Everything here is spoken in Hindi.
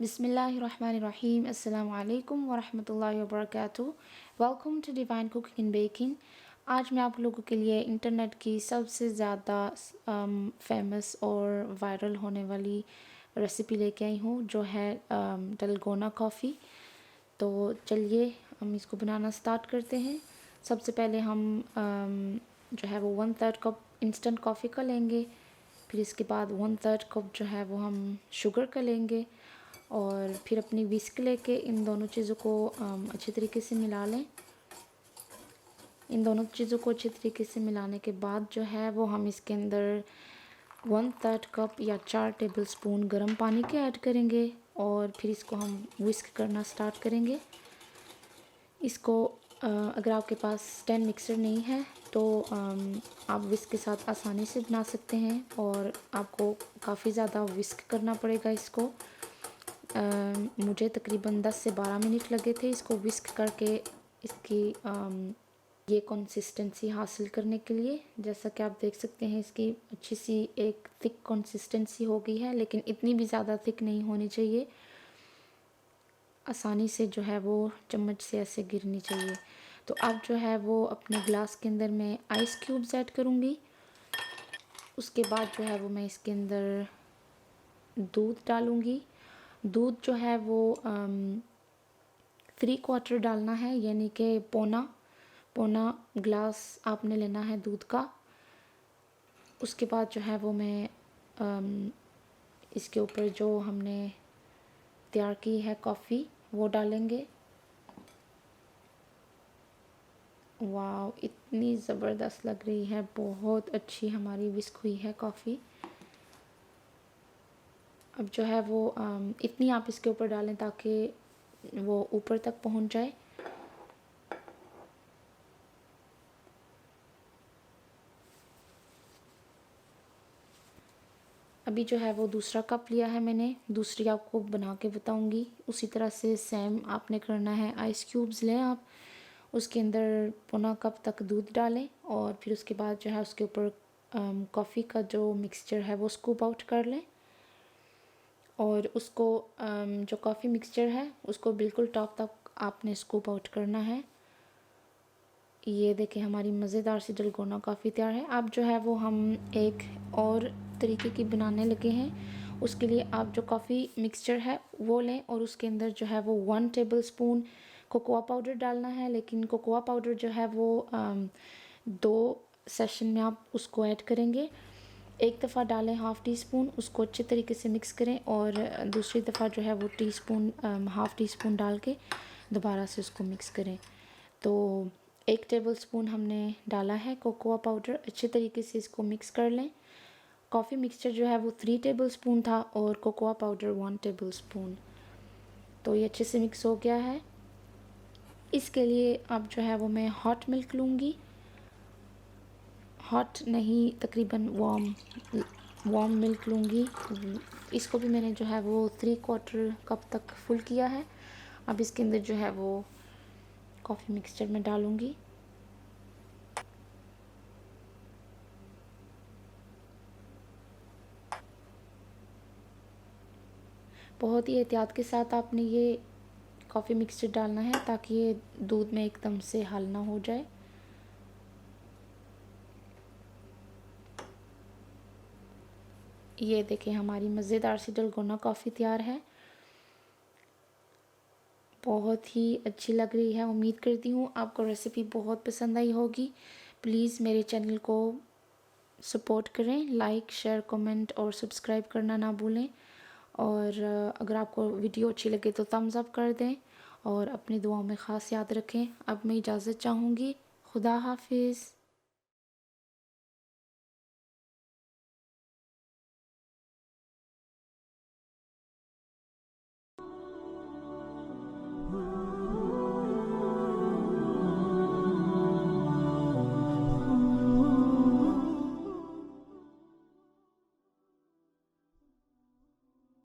बिस्मिल्लाहिर्रहमानिर्रहीम अस्सलामु अलैकुम वरहमतुल्लाहि वबरकातुहू। Welcome to divine cooking and baking. आज मैं आप लोगों के लिए इंटरनेट की सबसे ज़्यादा फेमस और वायरल होने वाली रेसिपी लेके आई हूँ, जो है डलगोना कॉफ़ी। तो चलिए हम इसको बनाना स्टार्ट करते हैं। सबसे पहले हम जो है वो 1/3 कप इंस्टेंट कॉफ़ी का लेंगे। फिर इसके बाद 1/3 कप जो है वो हम शुगर का लेंगे और फिर अपनी विस्क लेके इन दोनों चीज़ों को अच्छे तरीके से मिला लें। इन दोनों चीज़ों को अच्छे तरीके से मिलाने के बाद जो है वो हम इसके अंदर 1/3 कप या 4 टेबलस्पून गर्म पानी के ऐड करेंगे और फिर इसको हम विस्क करना स्टार्ट करेंगे। इसको अगर आपके पास स्टैंड मिक्सर नहीं है तो आप विस्क के साथ आसानी से बना सकते हैं और आपको काफ़ी ज़्यादा विस्क करना पड़ेगा इसको। मुझे तकरीबन 10 से 12 मिनट लगे थे इसको विस्क करके इसकी ये कंसिस्टेंसी हासिल करने के लिए। जैसा कि आप देख सकते हैं इसकी अच्छी सी एक थिक कंसिस्टेंसी हो गई है, लेकिन इतनी भी ज़्यादा थिक नहीं होनी चाहिए। आसानी से जो है वो चम्मच से ऐसे गिरनी चाहिए। तो अब जो है वो अपने ग्लास के अंदर मैं आइस क्यूब्स ऐड करूँगी। उसके बाद जो है वो मैं इसके अंदर दूध डालूँगी। दूध जो है वो 3/4 डालना है, यानी कि पौना ग्लास आपने लेना है दूध का। उसके बाद जो है वो मैं इसके ऊपर जो हमने तैयार की है कॉफ़ी वो डालेंगे। वाह, इतनी ज़बरदस्त लग रही है, बहुत अच्छी हमारी विस्क हुई है कॉफ़ी। अब जो है वो इतनी आप इसके ऊपर डालें ताकि वो ऊपर तक पहुंच जाए। अभी जो है वो दूसरा कप लिया है मैंने, दूसरी आपको बना के बताऊंगी। उसी तरह से सेम आपने करना है। आइस क्यूब्स लें आप, उसके अंदर पौना कप तक दूध डालें और फिर उसके बाद जो है उसके ऊपर कॉफ़ी का जो मिक्सचर है वो स्कूप आउट कर लें और उसको जो कॉफ़ी मिक्सचर है उसको बिल्कुल टॉप तक आपने स्कूप आउट करना है। ये देखें, हमारी मज़ेदार सी डलगोना कॉफ़ी तैयार है। अब जो है वो हम एक और तरीके की बनाने लगे हैं। उसके लिए आप जो कॉफ़ी मिक्सचर है वो लें और उसके अंदर जो है वो 1 टेबलस्पून कोकोआ पाउडर डालना है। लेकिन कोकोआ पाउडर जो है वो 2 सेशन में आप उसको ऐड करेंगे। एक दफ़ा डालें 1/2 टीस्पून, उसको अच्छे तरीके से मिक्स करें और दूसरी दफ़ा जो है वो टीस्पून 1/2 टीस्पून डाल के दोबारा से उसको मिक्स करें। तो 1 टेबलस्पून हमने डाला है कोकोआ पाउडर। अच्छे तरीके से इसको मिक्स कर लें। कॉफ़ी मिक्सचर जो है वो 3 टेबलस्पून था और कोकोआ पाउडर 1 टेबलस्पून। तो ये अच्छे से मिक्स हो गया है। इसके लिए अब जो है वो मैं हॉट मिल्क लूँगी। हॉट नहीं, तकरीबन वार्म मिल्क लूँगी। इसको भी मैंने जो है वो 3/4 कप तक फुल किया है। अब इसके अंदर जो है वो कॉफ़ी मिक्सचर में डालूँगी। बहुत ही एहतियात के साथ आपने ये कॉफ़ी मिक्सचर डालना है ताकि ये दूध में एकदम से हल ना हो जाए। ये देखें, हमारी मज़ेदार सी डलगोना कॉफ़ी तैयार है। बहुत ही अच्छी लग रही है। उम्मीद करती हूँ आपको रेसिपी बहुत पसंद आई होगी। प्लीज़ मेरे चैनल को सपोर्ट करें, लाइक शेयर कमेंट और सब्सक्राइब करना ना भूलें। और अगर आपको वीडियो अच्छी लगे तो थम्स अप कर दें और अपनी दुआओं में ख़ास याद रखें। अब मैं इजाज़त चाहूँगी। खुदा हाफिज़।